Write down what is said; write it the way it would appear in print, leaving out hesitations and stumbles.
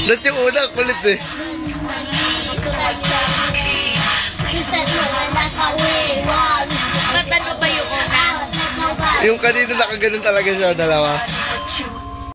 Ba't yung una, kulit eh. Ba't ano ba yung una? Yung kanina nakaganon talaga siya, dalawa.